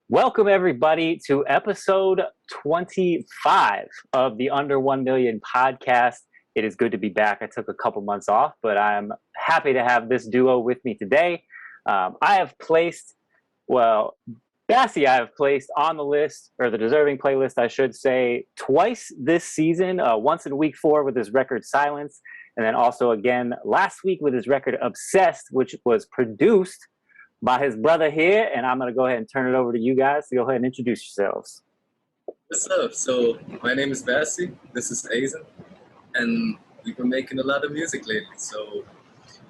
Welcome, everybody, to episode 25 of the Under 1 Million podcast. It is good to be back. I took a couple months off, but I'm happy to have this duo with me today. I have placed, Bassie, I have placed on the list, or the deserving playlist, I should say, twice this season, once in week 4 with his record Silence, and then also again last week with his record Obsessed, which was produced by his brother here, and I'm going to go ahead and turn it over to you guys to go ahead and introduce yourselves. What's up? So my name is Bassie, this is Azen, and we've been making a lot of music lately. So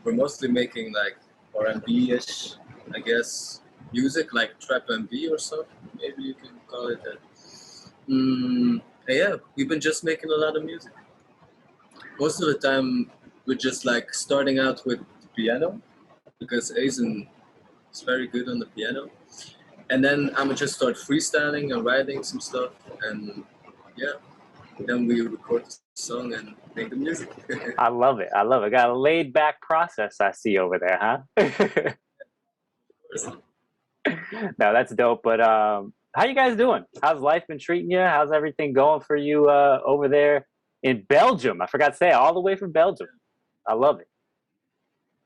we're mostly making like R&B-ish, I guess, music, like trap R&B or something. Maybe you can call it that. Yeah, we've been just making a lot of music. Most of the time, we're just like starting out with the piano, because Azen is very good on the piano. And then I'm gonna just start freestyling and writing some stuff, and yeah, then we record the song and make the music. I love it. Got a laid back process I see over there, huh? No, that's dope. But how you guys doing? How's life been treating you? How's everything going for you over there in Belgium? I forgot to say, all the way from Belgium. I love it.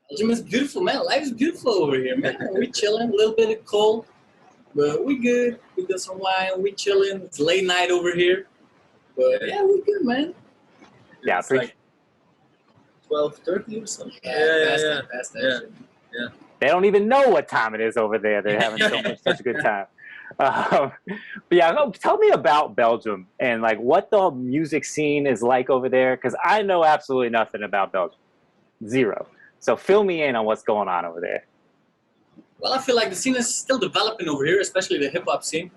Belgium is beautiful, man. Life is beautiful over here, man. We chilling, a little bit of cold, but we good. We got some wine, we chilling. It's late night over here, but yeah, we good, man. Yeah, It's like 12:30 or something. Past that shit. They don't even know what time it is over there. They're having such a good time. But yeah, tell me about Belgium and like what the music scene is like over there, because I know absolutely nothing about Belgium. Zero. So fill me in on what's going on over there. Well, I feel like the scene is still developing over here, especially the hip hop scene.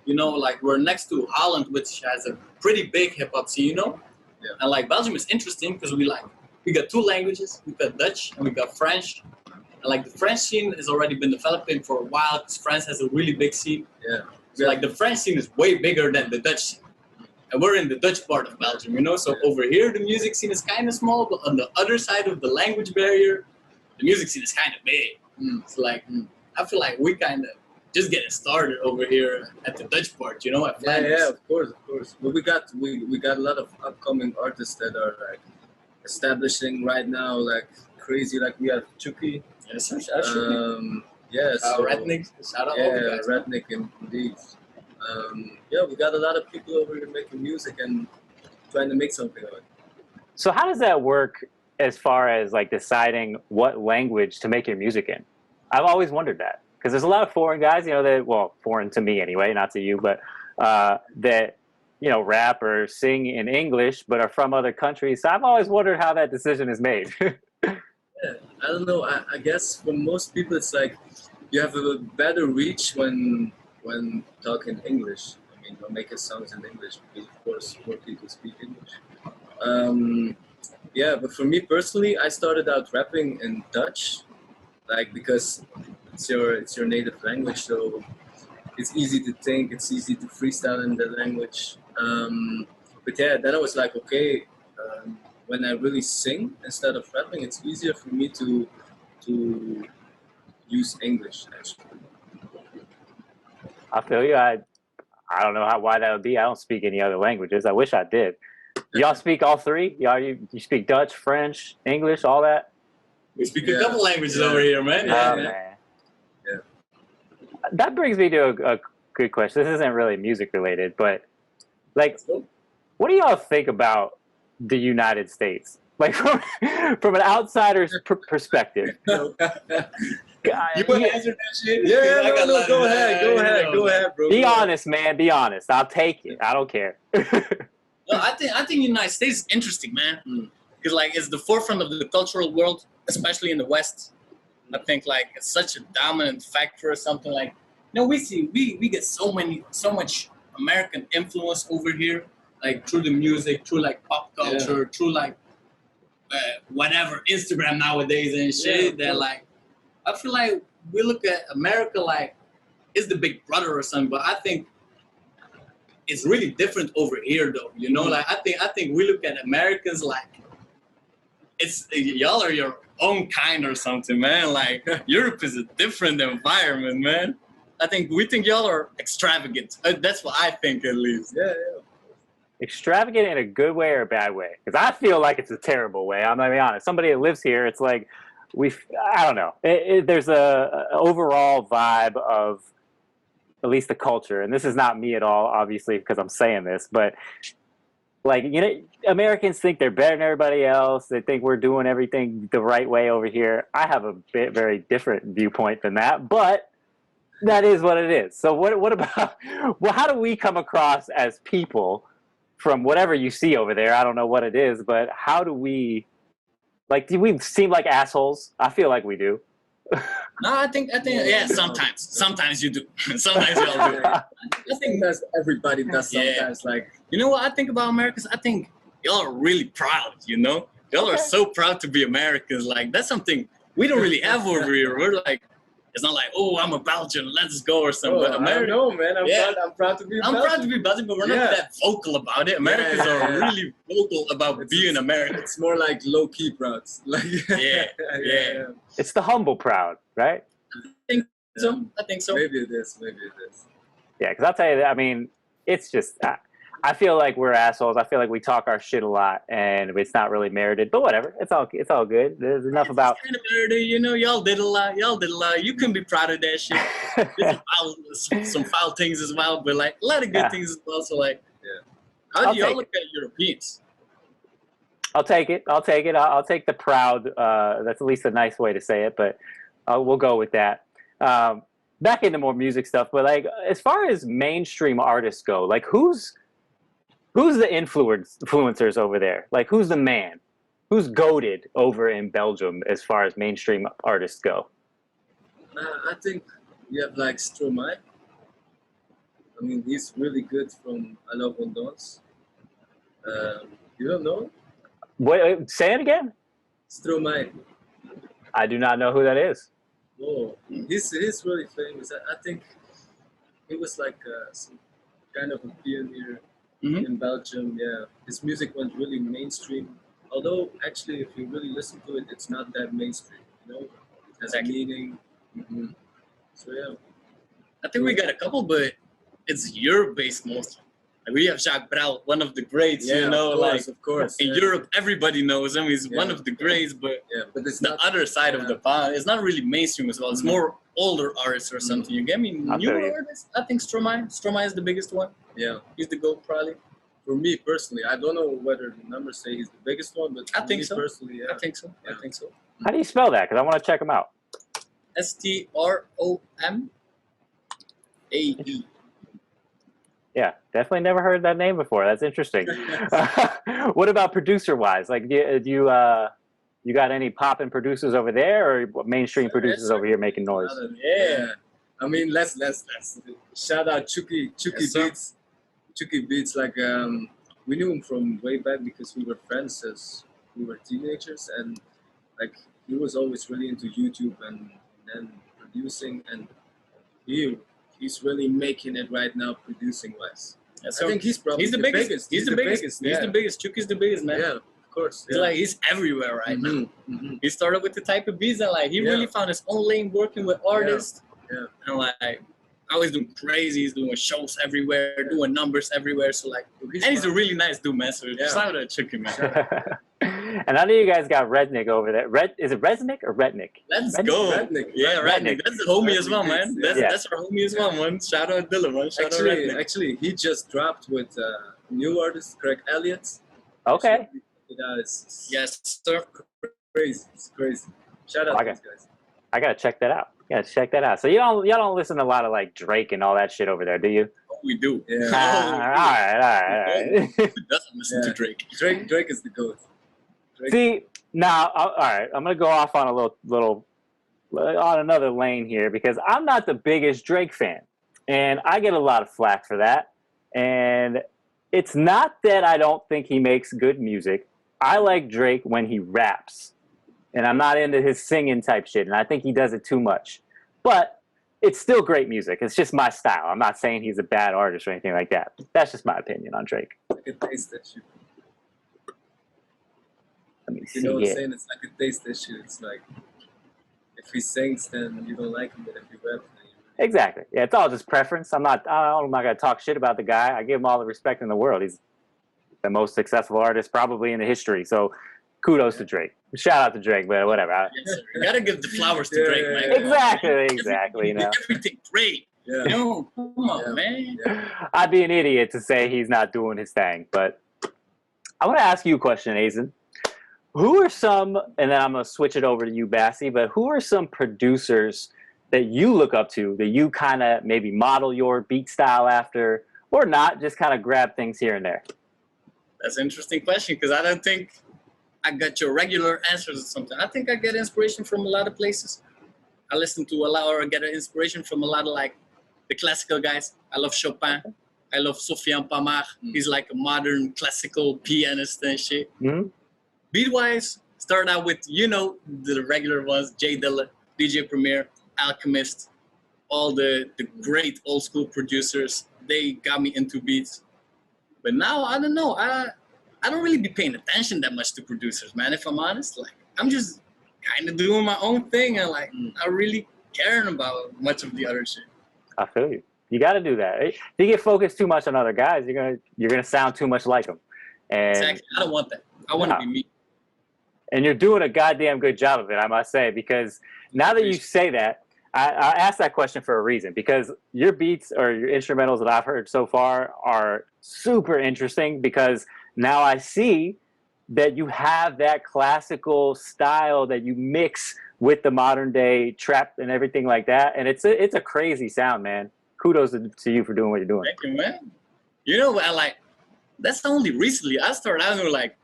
You know, like we're next to Holland, which has a pretty big hip hop scene, you know? Yeah. And like Belgium is interesting because we got two languages. We got Dutch and we got French. And like the French scene has already been developing for a while because France has a really big scene. Yeah. So like the French scene is way bigger than the Dutch scene. And we're in the Dutch part of Belgium, you know? So over here, the music scene is kind of small, but on the other side of the language barrier, the music scene is kind of big. It's like, I feel like we kind of just getting started over here at the Dutch part, you know? At Flanders. Yeah, of course. But we got a lot of upcoming artists that are like establishing right now, like crazy. Like we have Chucky. Yes, sir. Ratnik. Shout out all the guys. Ratnik indeed. Yeah, we got a lot of people over here making music and trying to make something of it. So how does that work as far as like deciding what language to make your music in? I've always wondered that, because there's a lot of foreign guys, you know, foreign to me anyway, not to you, but that, you know, rap or sing in English, but are from other countries. So I've always wondered how that decision is made. Yeah, I don't know. I guess for most people, it's like you have a better reach when talking English. I mean, or making songs in English, because of course more people speak English. Yeah, but for me personally, I started out rapping in Dutch, like because it's your native language, so it's easy to think, it's easy to freestyle in that language. But yeah, then I was like, okay, when I really sing instead of rapping, it's easier for me to use English actually. I feel you. I don't know why that would be. I don't speak any other languages. I wish I did. Y'all speak all three? You speak Dutch, French, English, all that? We speak a couple languages over here, man. Man. That brings me to a good question. This isn't really music related, but like, what do y'all think about the United States? Like from an outsider's perspective. You want to answer that shit? Yeah, no, go ahead, bro. Be honest, man. Be honest. I'll take it. I don't care. No, I think the United States is interesting, man. Because like it's the forefront of the cultural world, especially in the West. I think like it's such a dominant factor or something like. You know, we get so much American influence over here, like through the music, through like pop culture, through like whatever Instagram nowadays and shit. That like, I feel like we look at America like it's the big brother or something, but I think it's really different over here though. You know, like I think we look at Americans like it's y'all are your own kind or something, man. Like Europe is a different environment, man. I think we think y'all are extravagant. That's what I think, at least. Yeah. Extravagant in a good way or a bad way? Because I feel like it's a terrible way. I'm gonna be honest. Somebody that lives here, it's like I don't know. There's a overall vibe of at least the culture, and this is not me at all, obviously, because I'm saying this, but like, you know, Americans think they're better than everybody else. They think we're doing everything the right way over here. I have a very different viewpoint than that, but that is what it is. So what about, well, how do we come across as people from whatever you see over there? I don't know what it is, but how do we, like, do we seem like assholes? I feel like we do. No, I think, yeah, sometimes you do. Sometimes y'all do. I think that's everybody does sometimes. Yeah. Like, You know what I think about Americans? I think y'all are really proud, you know? Y'all are so proud to be Americans. Like, that's something we don't really have over here. We're like, it's not like, oh, I'm a Belgian, let's go or something. But I don't know, man. I'm proud to be I'm Belgian. proud to be Belgian, but we're not that vocal about it. Americans are really vocal about being American. It's more like low-key proud. Like, Yeah. It's the humble proud, right? I think so. Maybe it is. Yeah, because I'll tell you that, I mean, it's just, I feel like we're assholes. I feel like we talk our shit a lot, and it's not really merited. But whatever, it's all good. There's enough about. Kind of merited, you know. Y'all did a lot. You can be proud of that shit. There's some foul things as well, but like a lot of good things as well. So like, how do y'all look at Europeans? I'll take it. I'll take the proud. That's at least a nice way to say it, but we'll go with that. Back into more music stuff, but like as far as mainstream artists go, like who's the influencers over there? Like who's the man? Who's goated over in Belgium as far as mainstream artists go? I think we have like Stromae. I mean, he's really good from Alors on Danse. You don't know him? What? Say it again. Stromae. I do not know who that is. Oh, he's really famous. I think he was like some kind of a pioneer in Belgium. Yeah, his music went really mainstream. Although, actually, if you really listen to it, it's not that mainstream. You know, it has a meaning. So yeah, I think we got a couple, but it's Europe-based mostly. Like we have Jacques Brel, one of the greats. You know, of course. In Europe, everybody knows him. He's one of the greats, but it's the other side of the pond. It's not really mainstream as well. It's more older artists or something. You get me? Newer artists. I think Stromae is the biggest one. Yeah, he's the GOAT probably. For me personally, I don't know whether the numbers say he's the biggest one, but I think so. Personally, I think so. I think so. How do you spell that? Because I want to check him out. Stromae. Yeah, definitely never heard that name before. That's interesting. What about producer-wise? Like, do you got any poppin' producers over there, or mainstream producers over here making noise? Yeah, I mean, let's shout out Chucky Beats. Chucky Beats, like we knew him from way back because we were friends as we were teenagers, and like he was always really into YouTube and then producing, and he's really making it right now producing wise. Yeah, so I think he's probably the biggest. He's the biggest. He's the biggest. Chucky's the biggest, man. Yeah, of course. Yeah. He's everywhere right now. He started with the type of beats and like he really found his own lane working with artists. Yeah. And like I was doing crazy. He's doing shows everywhere, doing numbers everywhere. So like, he's a really nice dude, man. So shout out to Chucky, man. And I know you guys got Rednick over there. Is it Resnick or Rednick? Let's go. Rednick. Yeah, Rednick. That's the homie as well, man. That's our homie as well, man. Shout out Dylan, man. Shout out Rednick. Actually, he just dropped with new artist Craig Elliott. Okay. Yes, sir. Crazy. It's crazy. Shout out to these guys. I gotta check that out. So y'all don't listen to a lot of like Drake and all that shit over there, do you? Oh, we do. Yeah. All right. Who doesn't listen to Drake? Drake is the GOAT. See, now, all right, I'm gonna go off on a little on another lane here because I'm not the biggest Drake fan, and I get a lot of flack for that. And it's not that I don't think he makes good music. I like Drake when he raps, and I'm not into his singing type shit, and I think he does it too much. But it's still great music. It's just my style. I'm not saying he's a bad artist or anything like that. That's just my opinion on Drake. I can taste that shit. Let me see. You know what I'm saying? It's like a taste issue. It's like if he sings, then you don't like him, but if he raps, then you Exactly. Yeah, it's all just preference. I'm not gonna talk shit about the guy. I give him all the respect in the world. He's the most successful artist probably in the history. So kudos to Drake. Shout out to Drake, but whatever. Yes, sir. You gotta give the flowers to Drake, man. Exactly. You know, Everything great. Yeah. You know, come on, man. Yeah. I'd be an idiot to say he's not doing his thing. But I want to ask you a question, Azen. Who are some, and then I'm gonna switch it over to you, Bassie. But who are some producers that you look up to, that you kind of maybe model your beat style after, or not, just kind of grab things here and there? That's an interesting question because I don't think I got your regular answers or something. I think I get inspiration from a lot of places. I listen to a lot, or I get inspiration from a lot of like the classical guys. I love Chopin. I love Sofiane Pamar. He's like a modern classical pianist and shit. Mm-hmm. Beat-wise, started out with, you know, the regular ones, Jay Dilla, DJ Premier, Alchemist, all the great old school producers. They got me into beats. But now, I don't know. I don't really be paying attention that much to producers, man, if I'm honest. Like, I'm just kind of doing my own thing and, like, not really caring about much of the other shit. I feel you. You got to do that. If you get focused too much on other guys, you're gonna sound too much like them. And exactly. I don't want that. I want to be me. And you're doing a goddamn good job of it, I must say, because now that you say that, I asked that question for a reason, because your beats or your instrumentals that I've heard so far are super interesting, because now I see that you have that classical style that you mix with the modern day trap and everything like that. And it's a crazy sound, man. Kudos to you for doing what you're doing. Thank you, man. You know, that's only recently. I started out with like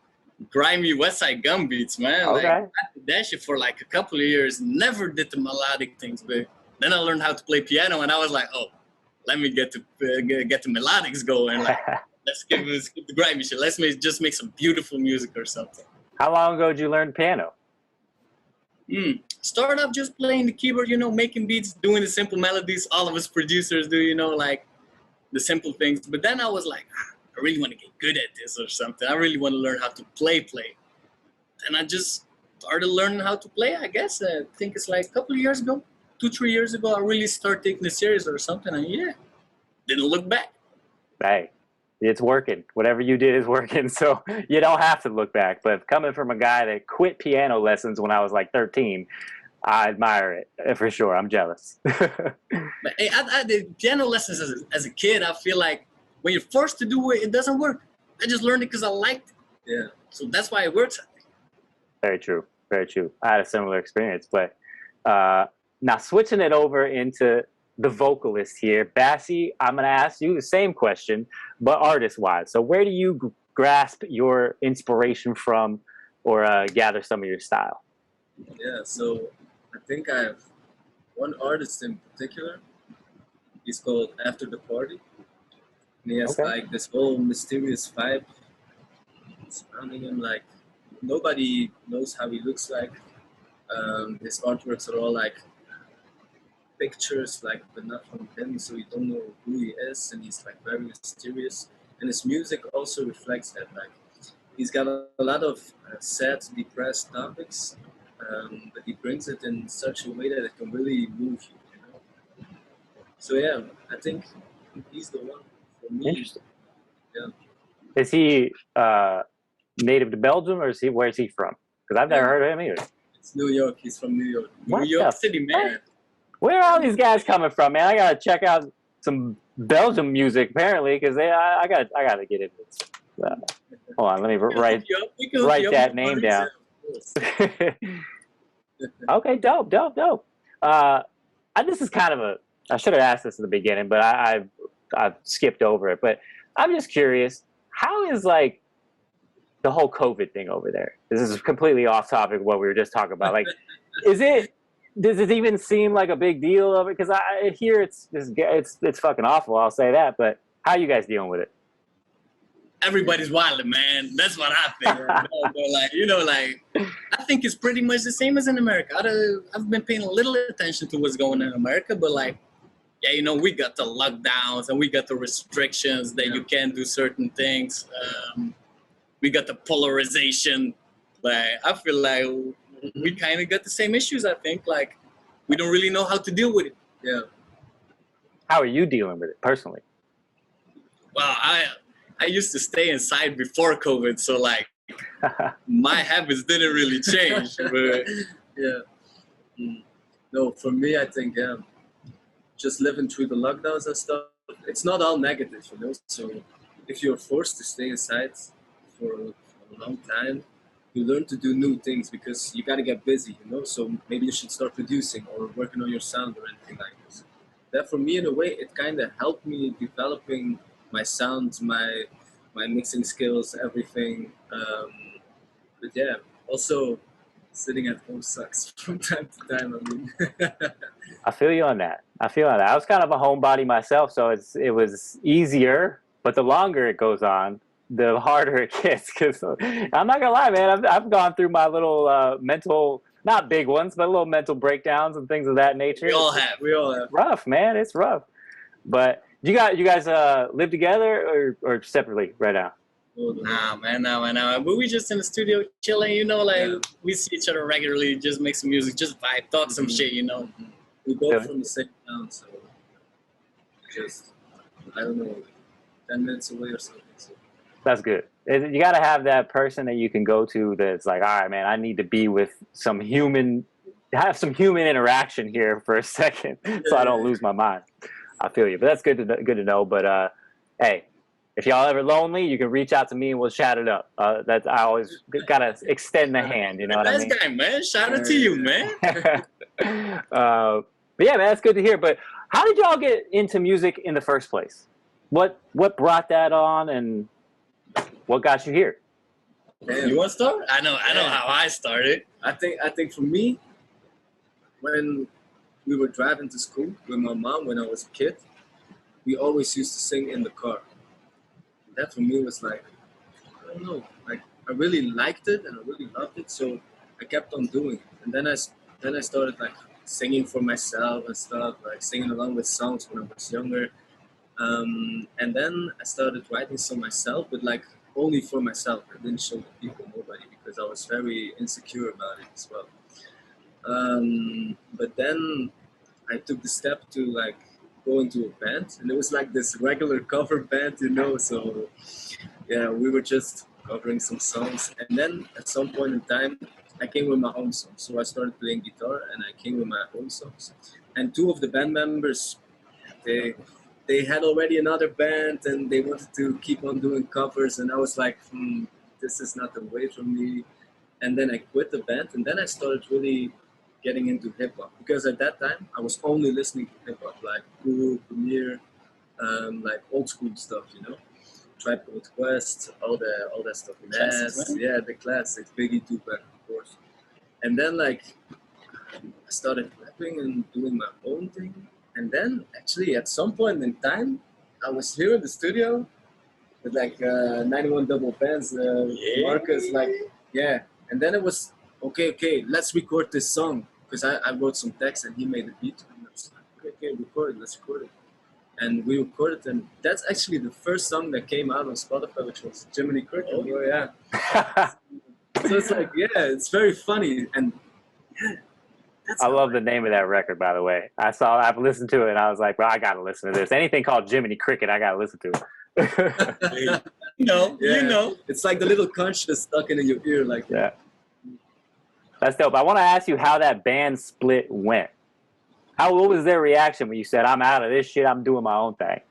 grimy West Side Gun beats, man. Okay. Like, I did that shit for like a couple of years. Never did the melodic things, but then I learned how to play piano, and I was like, oh, let me get the melodics going. Like, let's skip the grimy shit. Let's just make some beautiful music or something. How long ago did you learn piano? Start off just playing the keyboard, you know, making beats, doing the simple melodies. All of us producers do, you know, like the simple things. But then I was like, I really want to get good at this or something. I really want to learn how to play. And I just started learning how to play, I guess. I think it's like a couple of years ago, 2-3 years ago, I really started taking it serious or something. And yeah, didn't look back. Hey, it's working. Whatever you did is working. So you don't have to look back. But coming from a guy that quit piano lessons when I was like 13, I admire it for sure. I'm jealous. But hey, I did piano lessons as a kid. I feel like when you're forced to do it, it doesn't work. I just learned it because I liked it. Yeah. So that's why it works. Very true. Very true. I had a similar experience. But now switching it over into the vocalist here, Bassie, I'm going to ask you the same question, but artist-wise. So where do you grasp your inspiration from, or gather some of your style? Yeah, so I think I have one artist in particular. He's called After the Party. And he has like this whole mysterious vibe surrounding him. Like, nobody knows how he looks like. His artworks are all like pictures, like, but not from him, so you don't know who he is, and he's like very mysterious. And his music also reflects that. Like, he's got a lot of sad, depressed topics, but he brings it in such a way that it can really move you, you know? So yeah, I think he's the one for me. Interesting. Yeah. Is he native to Belgium, or where is he from? Because I've never heard of him either. It's New York. He's from New York. New York City, man. Where are all these guys coming from, man? I gotta check out some Belgium music apparently, because I gotta get into this. Hold on, let me write that name down. Okay, dope. This is kind of I should have asked this in the beginning, but I've skipped over it. But I'm just curious, how is like the whole COVID thing over there? This is completely off topic of what we were just talking about. Like, does it even seem like a big deal of it? Because I hear it's fucking awful. I'll say that. But how are you guys dealing with it? Everybody's wilding, man. That's what I think. I think it's pretty much the same as in America. I've been paying a little attention to what's going on in America, but like, yeah, you know, we got the lockdowns and we got the restrictions that you can't do certain things. We got the polarization. Like, I feel like we kind of got the same issues. I think, like, we don't really know how to deal with it. Yeah. How are you dealing with it personally? Well, I used to stay inside before COVID, so like my habits didn't really change. But Yeah. No, for me, I think just living through the lockdowns and stuff, it's not all negative, you know. So if you're forced to stay inside for a long time, you learn to do new things because you got to get busy, you know. So maybe you should start producing or working on your sound or anything like this. That for me, in a way, it kind of helped me developing my sound, my mixing skills, everything. But yeah, also sitting at home sucks from time to time. I mean, I feel you on that. I feel on that. I was kind of a homebody myself, so it was easier. But the longer it goes on, the harder it gets. Because I'm not gonna lie, man, I've gone through my little mental, not big ones, but little mental breakdowns and things of that nature. we all have. we all have. Rough, man. It's rough. But you guys live together or separately right now? Nah, man, nah. But we just in the studio chilling, you know, like Yeah. we see each other regularly, just make some music, just vibe, talk some shit, you know. We both Yeah. from the same town, so just I don't know, 10 minutes away or something. So. That's good. You got to have that person that you can go to that's like, all right, man, I need to be with have some human interaction here for a second, so I don't lose my mind. I feel you, but that's good to know. But hey, if y'all ever lonely, you can reach out to me and we'll chat it up. That's I always gotta extend the hand. You know what I Nice mean? guy, man. Shout out to you, man. But yeah, man, that's good to hear. But how did y'all get into music in the first place? What brought that on, and what got you here? Damn. You want to start? I know how I started. I think for me, when we were driving to school with my mom when I was a kid, we always used to sing in the car. That for me was like, I don't know, like I really liked it and I really loved it, so I kept on doing it. And then I started like singing for myself and stuff, like singing along with songs when I was younger. And then I started writing some myself, but like only for myself. I didn't show the people, nobody, because I was very insecure about it as well. But then I took the step to like go into a band, and it was like this regular cover band, you know. So yeah, we were just covering some songs, and then at some point in time, I came with my own songs. So I started playing guitar, and I came with my own songs. And two of the band members, they had already another band, and they wanted to keep on doing covers, and I was like, this is not the way for me. And then I quit the band, and then I started really getting into hip hop, because at that time I was only listening to hip hop, like Guru, Premier, like old school stuff, you know, Tribe Called Quest, all that stuff. Classics, Nas, yeah, the classics, Biggie, Tupac, of course. And then like I started rapping and doing my own thing, and then actually at some point in time, I was here in the studio with like 91 double bands, Marcus, like yeah, and then it was okay, let's record this song. Because I wrote some text and he made the beat, and I was like, okay, let's record it. And we recorded, and that's actually the first song that came out on Spotify, which was Jiminy Cricket. Oh yeah. So it's like, yeah, it's very funny, and yeah, I love the name of that record, by the way. I've listened to it, and I was like, well, I gotta listen to this. Anything called Jiminy Cricket, I gotta listen to it. You know. It's like the little conch that's stuck in your ear, like yeah. That's dope. I want to ask you how that band split went. What was their reaction when you said, I'm out of this shit, I'm doing my own thing?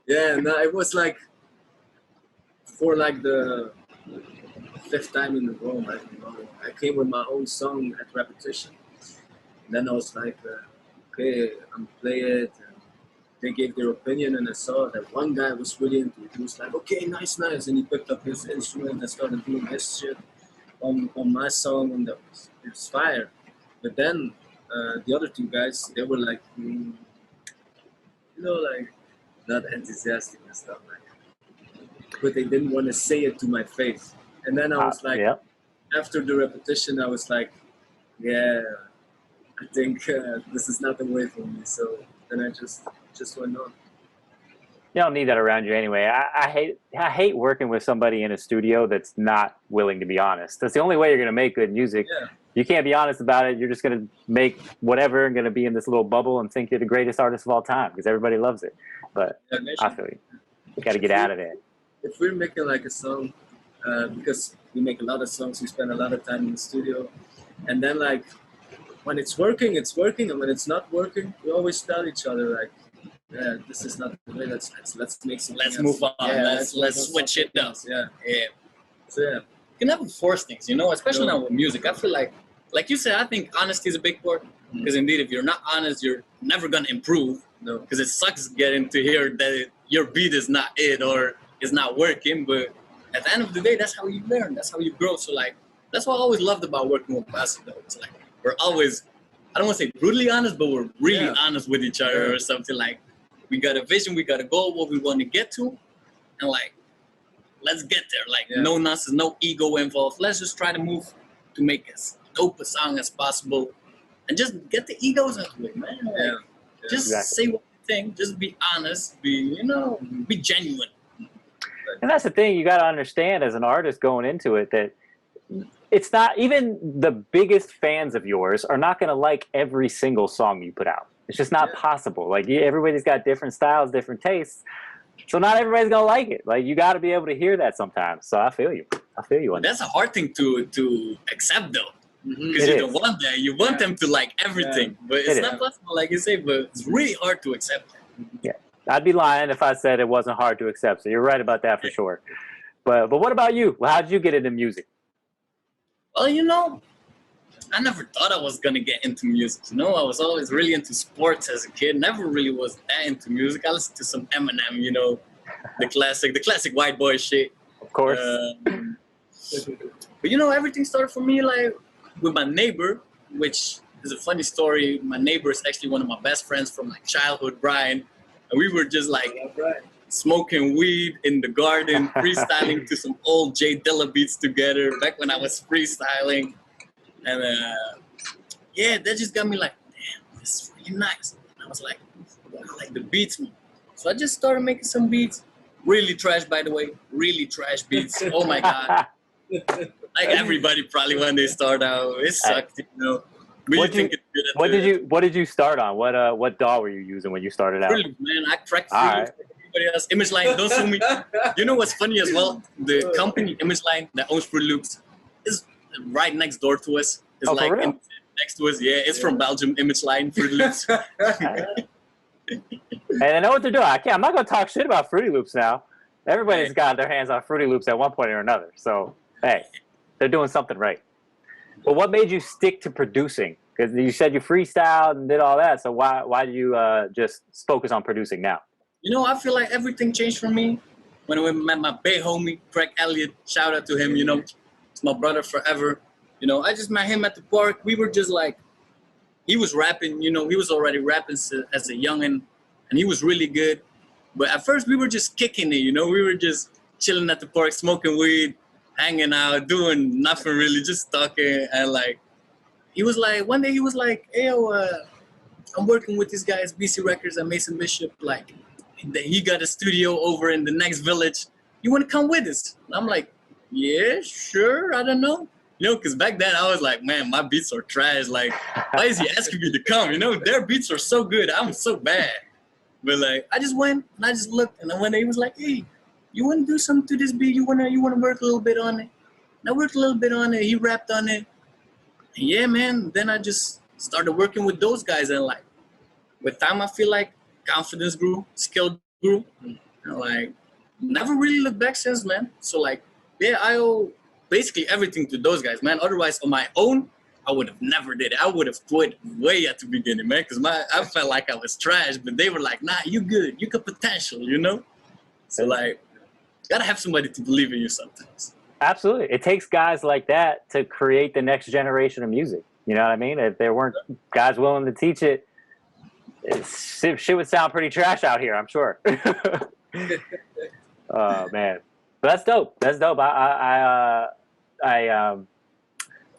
Yeah, no, it was like for like the 5th time in a row, I came with my own song at repetition. And then I was like, okay, I'm play it. And they gave their opinion, and I saw that one guy was really into it. He was like, okay, nice. And he picked up his instrument and started doing his shit on my song, and it was fire. But then the other two guys, they were like, you know, like not enthusiastic and stuff like that. But they didn't want to say it to my face. And then I was like, after the repetition, I was like, yeah, I think this is not the way for me. So then I just went on. You don't need that around you anyway. I hate working with somebody in a studio that's not willing to be honest. That's the only way you're gonna make good music. Yeah. you can't be honest about it. You're just going to make whatever and going to be in this little bubble and think you're the greatest artist of all time because everybody loves it. But I feel you. You got to get out of there. If we're making like a song, because we make a lot of songs, we spend a lot of time in the studio, and then like when it's working, and when it's not working, we always tell each other like, yeah, this is not the way. Let's make some. Let's move on. Yeah, let's switch it up. Yeah. Yeah. So yeah. You can never force things, you know, especially now with music. I feel like you said, I think honesty is a big part. Because indeed, if you're not honest, you're never gonna improve. No. Because it sucks getting to hear that your beat is not it or is not working. But at the end of the day, that's how you learn. That's how you grow. So like, that's what I always loved about working with Basil, though. It's like we're always, I don't want to say brutally honest, but we're really honest with each other or something. Like, we got a vision, we got a goal, what we want to get to, and like, let's get there. Like, no nonsense, no ego involved. Let's just try to move to make as dope a song as possible, and just get the egos out of it, man. Like, just say what you think. Just be honest. Be be genuine. And that's the thing you got to understand as an artist going into it, that it's not even the biggest fans of yours are not going to like every single song you put out. It's just not possible. Like, everybody's got different styles, different tastes. So not everybody's going to like it. Like, you got to be able to hear that sometimes. So I feel you. On That's a hard thing to accept, though. Because you don't want that. You want them to like everything. But it's not possible, like you say, but it's really hard to accept that. Yeah. I'd be lying if I said it wasn't hard to accept. So you're right about that for sure. But what about you? Well, how did you get into music? Well, I never thought I was gonna get into music. I was always really into sports as a kid. Never really was that into music. I listened to some Eminem, the classic white boy shit. Of course. But everything started for me like with my neighbor, which is a funny story. My neighbor is actually one of my best friends from like childhood, Brian, and we were just like smoking weed in the garden, freestyling to some old Jay Dilla beats together back when I was freestyling. And that just got me like, damn, this is really nice. And I was like, I like the beats, man. So I just started making some beats. Really trash, by the way. Really trash beats. Oh my God. Like everybody probably when they start out, it sucked, But what did you start on? What DAW were you using when you started out? Really, man, I cracked Fruit Loops like everybody else. Image Line, don't sue me. You know what's funny as well? The company Image Line that owns Fruit Loops is right next door to us. It's like next to us. Yeah, it's from Belgium. Image Line, Fruit Loops. And I know what they're doing. I'm not going to talk shit about Fruity Loops now. Everybody's got their hands on Fruity Loops at one point or another. So hey, they're doing something right. But what made you stick to producing? Because you said you freestyled and did all that. So why do you just focus on producing now? I feel like everything changed for me when I met my big homie, Craig Elliott. Shout out to him, It's my brother forever. I just met him at the park. We were just like, he was rapping, he was already rapping as a youngin', and he was really good. But at first we were just kicking it, we were just chilling at the park, smoking weed, hanging out, doing nothing really, just talking. And like, one day he was like, hey, I'm working with these guys, BC Records and Mason Bishop. Like, he got a studio over in the next village. You want to come with us? And I'm like, yeah, sure. I don't know. Because back then I was like, man, my beats are trash. Like, why is he asking me to come? Their beats are so good. I'm so bad. But like, I just went and I just looked. And then one day he was like, hey, you want to do something to this beat? You want to work a little bit on it? And I worked a little bit on it. He rapped on it. And yeah, man. Then I just started working with those guys. And like, with time, I feel like confidence grew, skill grew. And like, never really looked back since, man. So like, yeah, I owe basically everything to those guys, man. Otherwise, on my own, I would have never did it. I would have quit way at the beginning, man, because I felt like I was trash, but they were like, nah, you good. You got potential, So like, gotta have somebody to believe in you sometimes. Absolutely. It takes guys like that to create the next generation of music. You know what I mean? If there weren't guys willing to teach it, shit would sound pretty trash out here, I'm sure. Oh, man. But that's dope. That's dope. I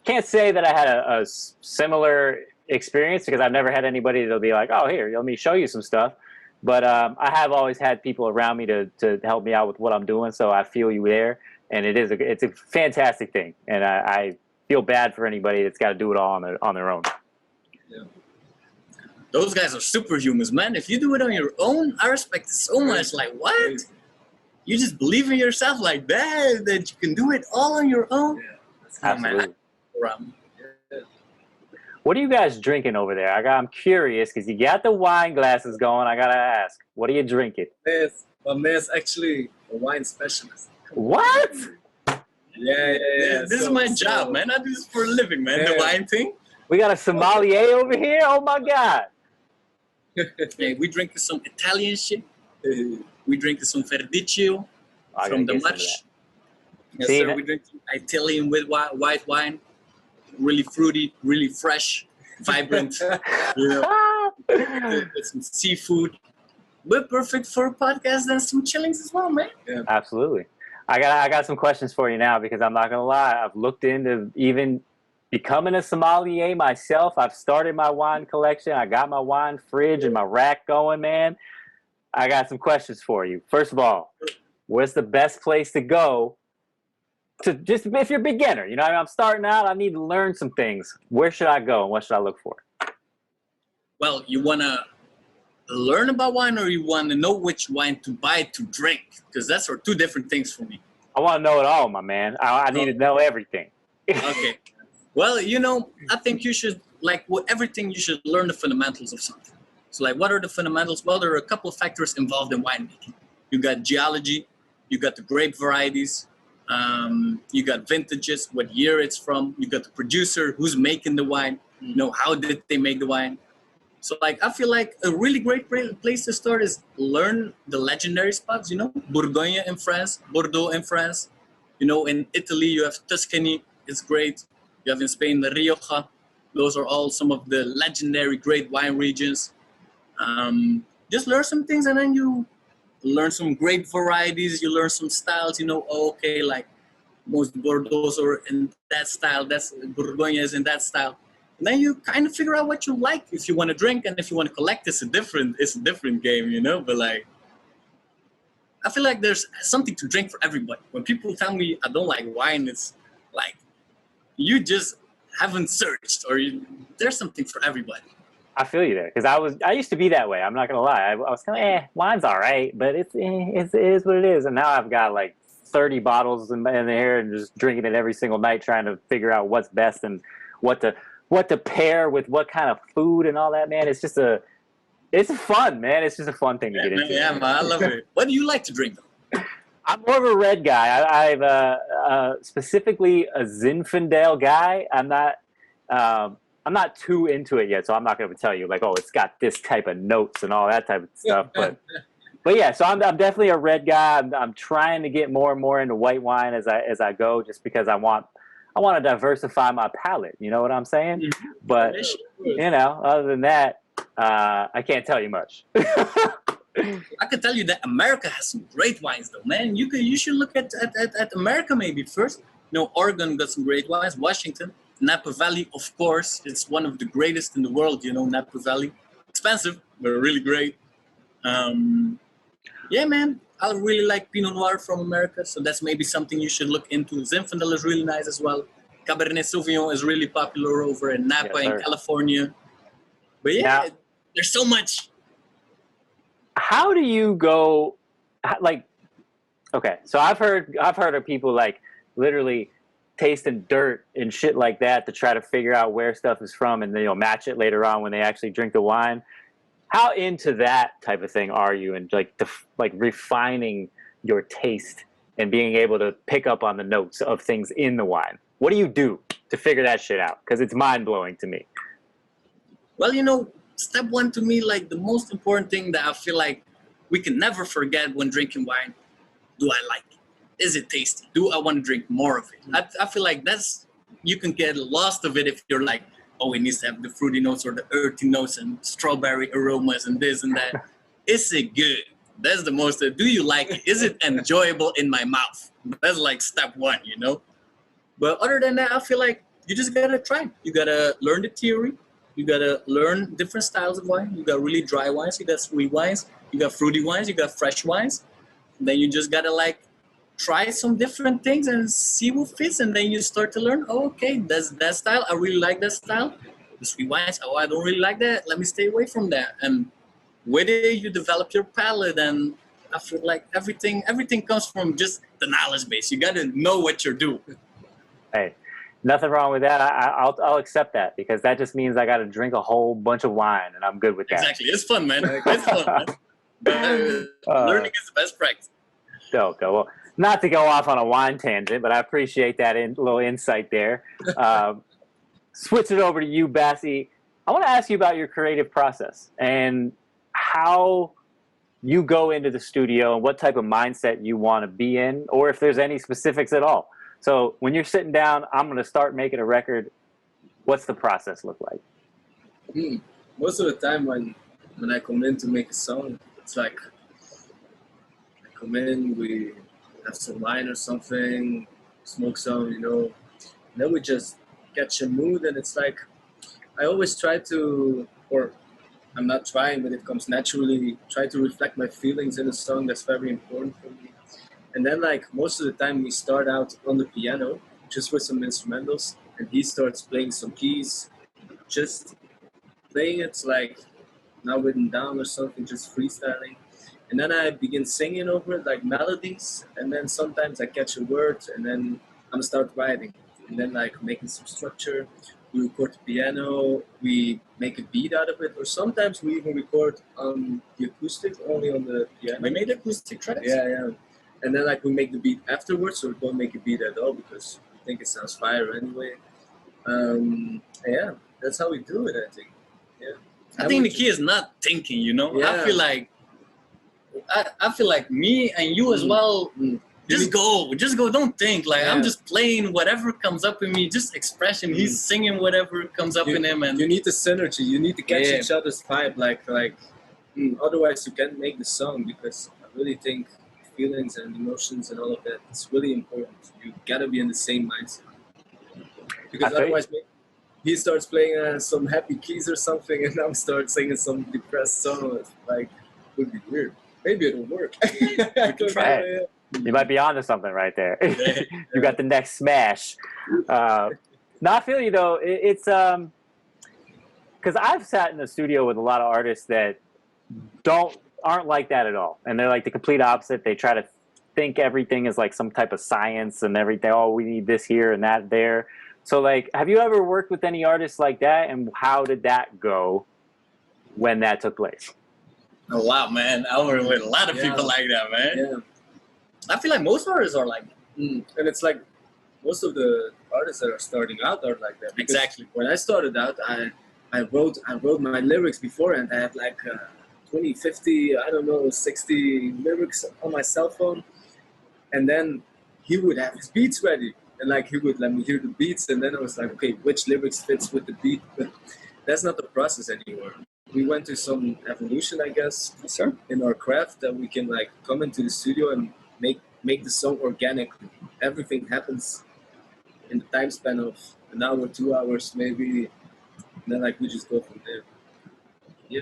can't say that I had a similar experience because I've never had anybody that'll be like, oh, here, let me show you some stuff. But I have always had people around me to help me out with what I'm doing. So I feel you there. And it's a fantastic thing. And I feel bad for anybody that's got to do it all on their own. Yeah. Those guys are superhumans, man. If you do it on your own, I respect it so much. Like, what? You just believe in yourself like that you can do it all on your own? Yeah. Absolutely. Man, What are you guys drinking over there? I'm curious because you got the wine glasses going. I got to ask, what are you drinking? My man's actually a wine specialist. What? Yeah. This is my job, man. I do this for a living, man. The wine thing. We got a sommelier over here? Oh, my God. Hey, we drinking some Italian shit. We drinking some Verdicchio from the March. Yes, See, sir. We drink some Italian with white wine. Really fruity, really fresh, vibrant. You know, with some seafood. But perfect for a podcast and some chillings as well, man. Yeah. Absolutely. I got some questions for you now because I'm not gonna lie. I've looked into even becoming a sommelier myself. I've started my wine collection. I got my wine fridge and my rack going, man. I got some questions for you. First of all, where's the best place to go to just if you're a beginner? You know, I'm starting out. I need to learn some things. Where should I go and what should I look for? Well, you wanna learn about wine or you want to know which wine to buy to drink? Because that's two different things for me. I want to know it all, my man. I need to know everything. Okay. Well, you know, I think you should, like with everything, you should learn the fundamentals of something. So like, what are the fundamentals? Well, there are a couple of factors involved in winemaking. You got geology, you got the grape varieties, you got vintages, what year it's from, you got the producer, who's making the wine, you know, how did they make the wine? So like, I feel like a really great place to start is learn the legendary spots, you know, Bourgogne in France, Bordeaux in France, you know, in Italy, you have Tuscany, it's great. You have in Spain, the Rioja. Those are all some of the legendary great wine regions. Just learn some things and then you learn some grape varieties, you learn some styles, you know, okay, like most Bordeaux are in that style, that's Bourgogne is in that style. And then you kind of figure out what you like if you want to drink, and if you want to collect, it's a different game, you know. But like, I feel like there's something to drink for everybody. When people tell me I don't like wine, it's like you just haven't searched, or there's something for everybody. I feel you there because I used to be that way. I'm not gonna lie. I was kind of wine's all right, but it is what it is. And now I've got like 30 bottles in there and just drinking it every single night, trying to figure out what's best and what to pair with what kind of food and all that, man. It's fun, man. It's just a fun thing to get into. Yeah, man, I love it. What do you like to drink, though? I'm more of a red guy. I've specifically a Zinfandel guy. I'm not too into it yet, so I'm not going to tell you like, oh, it's got this type of notes and all that type of stuff. But yeah, so I'm definitely a red guy. I'm trying to get more and more into white wine as I go, just because I want to diversify my palate. You know what I'm saying? Mm-hmm. But you know, other than that, I can't tell you much. I could tell you that America has some great wines, though, man. You should look at America maybe first. You know, Oregon got some great wines. Washington, Napa Valley, of course, it's one of the greatest in the world. You know, Napa Valley, expensive but really great. Yeah, man, I really like Pinot Noir from America, so that's maybe something you should look into. Zinfandel is really nice as well. Cabernet Sauvignon is really popular over in Napa in California. But yeah, there's so much. How do you go, like, okay, so I've heard of people like literally tasting dirt and shit like that to try to figure out where stuff is from and then you'll match it later on when they actually drink the wine. How into that type of thing are you, and like refining your taste and being able to pick up on the notes of things in the wine? What do you do to figure that shit out? Because it's mind-blowing to me. Well, you know, step one to me, like the most important thing that I feel like we can never forget when drinking wine, do I like it? Is it tasty? Do I want to drink more of it? I feel like you can get lost of it if you're like, oh, it needs to have the fruity notes or the earthy notes and strawberry aromas and this and that. Is it good? That's the most. Do you like it? Is it enjoyable in my mouth? That's like step one, you know? But other than that, I feel like you just gotta try. You gotta learn the theory. You gotta learn different styles of wine. You got really dry wines. You got sweet wines. You got fruity wines. You got fresh wines. And then you just gotta like try some different things and see what fits, and then you start to learn. Oh, okay, that's that style. I really like that style. The sweet wines. Oh, I don't really like that. Let me stay away from that. And with it, you develop your palate, and I feel like everything comes from just the knowledge base. You got to know what you're doing. Hey, nothing wrong with that. I'll accept that, because that just means I got to drink a whole bunch of wine, and I'm good with that. Exactly, it's fun, man. It's fun, man. But, learning is the best practice. Okay, well, not to go off on a wine tangent, but I appreciate that little insight there. Switch it over to you, Bassie. I want to ask you about your creative process and how you go into the studio and what type of mindset you want to be in, or if there's any specifics at all. So when you're sitting down, I'm going to start making a record, what's the process look like? Most of the time when I come in to make a song, it's like I come in, we have some wine or something, smoke some, and then we just catch a mood, and it's like I always try to, or I'm not trying, but it comes naturally, try to reflect my feelings in a song. That's very important for me. And then like most of the time we start out on the piano, just with some instrumentals, and he starts playing some keys, just playing it like not written down or something, just freestyling. And then I begin singing over it like melodies, and then sometimes I catch a word, and then I'm start writing, and then like making some structure. We record the piano, we make a beat out of it, or sometimes we even record on the acoustic, only on the piano. We made acoustic tracks. Yeah. And then like we make the beat afterwards, or don't make a beat at all because we think it sounds fire anyway. Yeah, that's how we do it, I think. Yeah. I think the key is not thinking, Yeah. I feel like me and you as well. Just go, don't think. Like I'm just playing whatever comes up in me, just expression. He's singing whatever comes up in him, and you need the synergy. You need to catch each other's vibe. Otherwise you can't make the song, because I really think feelings and emotions and all of that, it's really important. You gotta be in the same mindset, because otherwise he starts playing some happy keys or something, and I'm start singing some depressed song. It would be weird. Maybe it'll work. Try it. You might be onto something right there. You got the next smash. No, I feel you though. It's because I've sat in the studio with a lot of artists that aren't like that at all, and they're like the complete opposite. They try to think everything is like some type of science and everything. Oh, we need this here and that there. So like, have you ever worked with any artists like that, and how did that go when that took place? Oh wow, man! I work with a lot of people like that, man. Yeah. I feel like most artists are like that. And it's like most of the artists that are starting out are like that. Exactly. When I started out, I wrote my lyrics beforehand. I had like 20, 50, 60 lyrics on my cell phone. And then he would have his beats ready. And like he would let me hear the beats. And then I was like, okay, which lyrics fits with the beat? But that's not the process anymore. We went through some evolution, I guess, in our craft, that we can like come into the studio and make the song organically. Everything happens in the time span of an hour, 2 hours, maybe. And then like we just go from there. Yeah.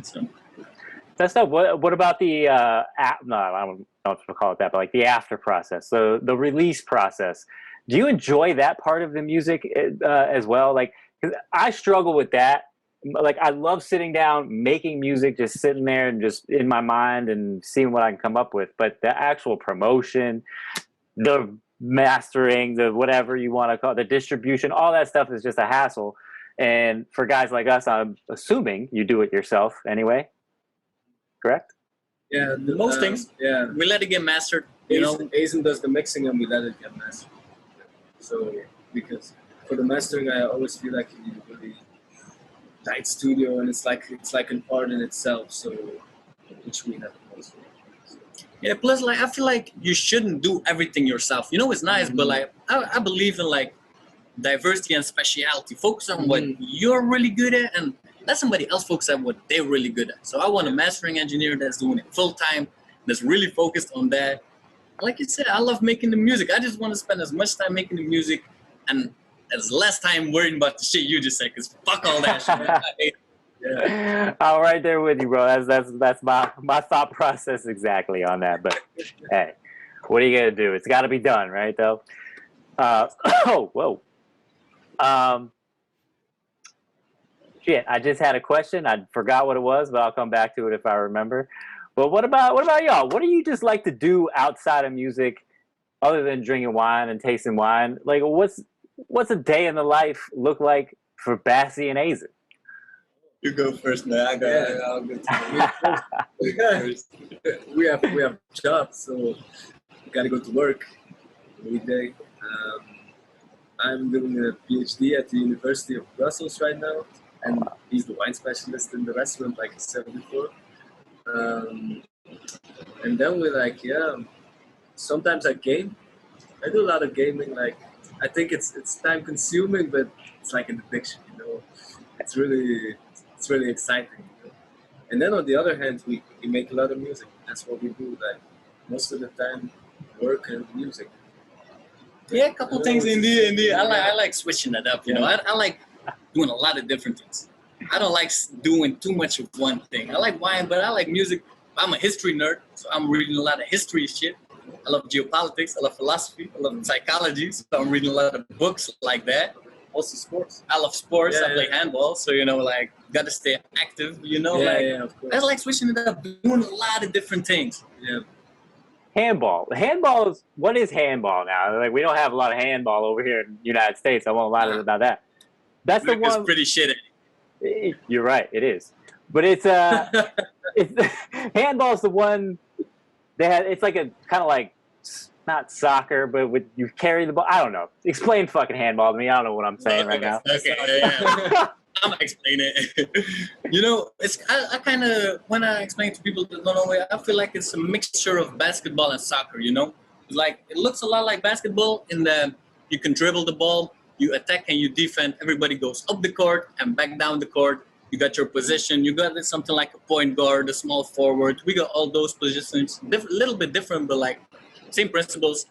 So. That's not what about the no, I don't know what to call it that, but like the after process, the release process. Do you enjoy that part of the music as well? Like, 'cause I struggle with that. Like, I love sitting down, making music, just sitting there and just in my mind and seeing what I can come up with. But the actual promotion, the mastering, the whatever you want to call it, the distribution, all that stuff is just a hassle. And for guys like us, I'm assuming you do it yourself anyway. Correct? Yeah. Most things. Yeah. We let it get mastered. Azen does the mixing and we let it get mastered. So, because for the mastering, I always feel like you need a really tight studio, and it's like an art in itself. So, which we have also. Yeah. Plus, like I feel like you shouldn't do everything yourself. It's nice, but like I believe in like diversity and speciality. Focus on what you're really good at, and let somebody else focus on what they're really good at. So I want a mastering engineer that's doing it full time, that's really focused on that. Like you said, I love making the music. I just want to spend as much time making the music and as less time worrying about the shit you just said, because fuck all that shit. Yeah. I'm right there with you, bro. That's my thought process exactly on that. But hey, What are you gonna do? It's got to be done, right? Though. Oh, whoa. Shit, I just had a question. I forgot what it was, but I'll come back to it if I remember. But what about y'all? What do you just like to do outside of music, other than drinking wine and tasting wine? Like, what's a day in the life look like for Bassie and Azen? You go first, man. I'll go first. we have jobs, so we gotta go to work every day. I'm doing a PhD at the University of Brussels right now, and he's the wine specialist in the restaurant, like I said before. And then we're like, sometimes I game. I do a lot of gaming. Like, I think it's time consuming, but it's like an addiction, you know. It's really exciting. You know? And then on the other hand, we make a lot of music. That's what we do. Like most of the time, work and music. Yeah, a couple things in the. I like switching it up. You know, I like doing a lot of different things. I don't like doing too much of one thing. I like wine, but I like music. I'm a history nerd, so I'm reading a lot of history shit. I love geopolitics. I love philosophy. I love psychology. So I'm reading a lot of books like that. Also sports. I love sports. I play handball, so you know, like, gotta stay active. You know, of course. I like switching it up, doing a lot of different things. Yeah. Handball. What is handball now? Like, we don't have a lot of handball over here in the United States. I won't lie about that. That's the one. It's pretty shitty. You're right. It is, but it's handball's the one. It's like a kind of like not soccer, but you carry the ball. I don't know. Explain fucking handball to me. I don't know what I'm saying right now. Okay, I'm gonna explain it. You know, I kind of, when I explain to people that don't know it, I feel like it's a mixture of basketball and soccer. You know, like it looks a lot like basketball in that you can dribble the ball, you attack and you defend. Everybody goes up the court and back down the court. You got your position. You got something like a point guard, a small forward. We got all those positions, little bit different, but like same principles.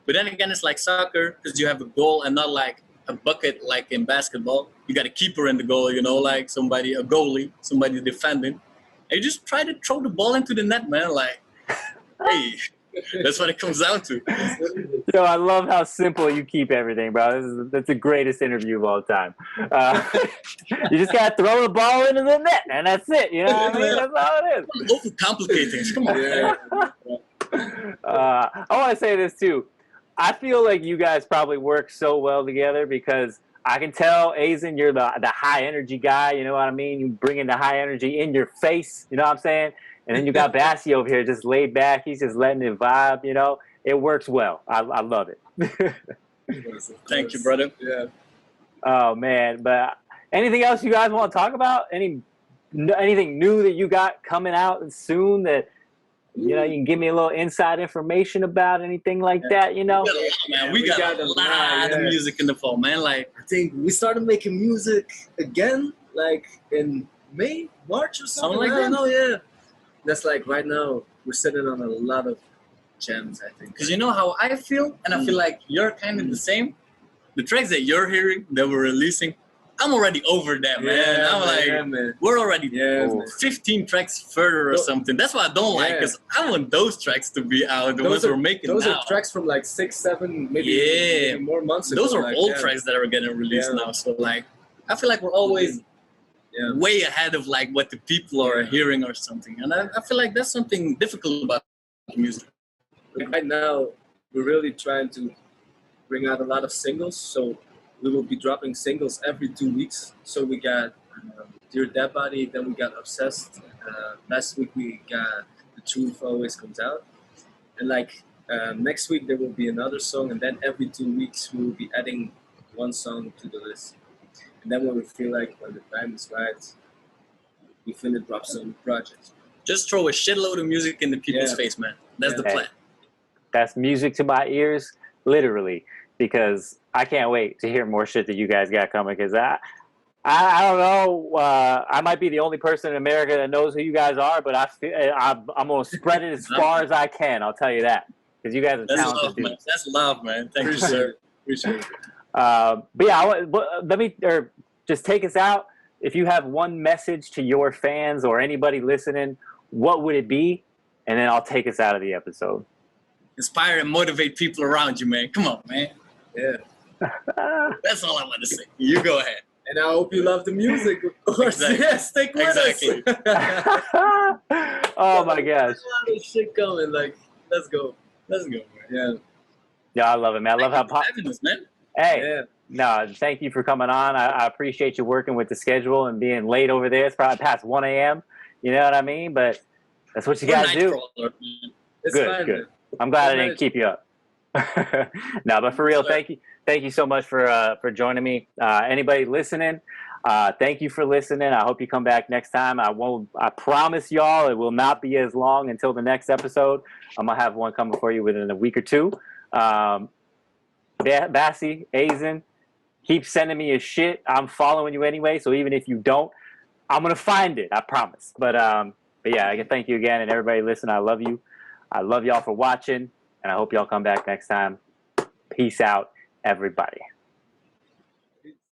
But then again, it's like soccer because you have a goal and not like a bucket like in basketball. You got a keeper in the goal, you know, like a goalie, somebody defending. And you just try to throw the ball into the net, man. Like, hey, that's what it comes down to. Yo, I love how simple you keep everything, bro. That's the greatest interview of all time. You just gotta throw the ball into the net, and that's it. You know what I mean? That's all it is. Overcomplicate things. Come on. I want to say this too. I feel like you guys probably work so well together because I can tell, Azen, you're the high energy guy. You know what I mean? You bring in the high energy in your face. You know what I'm saying? And then you got Bassie over here just laid back. He's just letting it vibe, you know. It works well. I love it. Thank you, brother. Yeah. Oh, man. But anything else you guys want to talk about? Anything new that you got coming out soon that, you know, you can give me a little inside information about, anything like that, you know? We got a lot of music in the fall, man. Like, I think we started making music again, like in March or something like that. No, yeah. That's like right now we're sitting on a lot of gems, I think. Because you know how I feel, and I feel like you're kind of the same. The tracks that you're hearing, that we're releasing, I'm already over that, man. I'm like, we're already 15 tracks further or something. That's what I don't like, because I want those tracks to be out, the ones we're making those now. Those are tracks from like 6, 7, maybe more months ago. Those are old tracks that are getting released now. So like, I feel like we're always way ahead of like what the people are hearing or something. And I feel like that's something difficult about music. Right now, we're really trying to bring out a lot of singles. So we will be dropping singles every 2 weeks. So we got Dear Dead Body, then we got Obsessed. Last week we got The Truth Always Comes Out. And like next week there will be another song, and then every 2 weeks we will be adding one song to the list. And then when we feel like when the time is right, we finna drop some projects. Just throw a shitload of music in the people's face, man. That's the plan. That's music to my ears, literally, because I can't wait to hear more shit that you guys got coming. Because I don't know, I might be the only person in America that knows who you guys are, but I'm gonna spread it as far as I can. I'll tell you that, because you guys are talented dudes. That's love, man. Thank you, sir. Appreciate it. But yeah, just take us out. If you have one message to your fans or anybody listening, what would it be? And then I'll take us out of the episode. inspire and motivate people around you, man. Come on, man. Yeah. That's all I want to say. You go ahead. And I hope you love the music, of course. Exactly. Yeah, stick with Exactly. us. Oh my gosh. There's a lot of shit coming. Like, let's go. Let's go, man. Yeah. Yeah, I love it, man. I love how Thank you for having us, man. Hey, Yeah. no, thank you for coming on. I appreciate you working with the schedule and being late over there. It's probably past 1 a.m. You know what I mean? But that's what you We're guys do. Nightcrawler, man. It's Good, fine. good. Man. I'm glad I Good didn't keep you up. No, but for real, thank you so much for joining me. Anybody listening, thank you for listening. I hope you come back next time. I promise y'all it will not be as long until the next episode. I'm gonna have one coming for you within a week or two. Bassi, Azen, keep sending me your shit. I'm following you anyway, so even if you don't, I'm gonna find it. I promise. But yeah, I can thank you again, and everybody listen. I love you. I love y'all for watching, and I hope y'all come back next time. Peace out, everybody.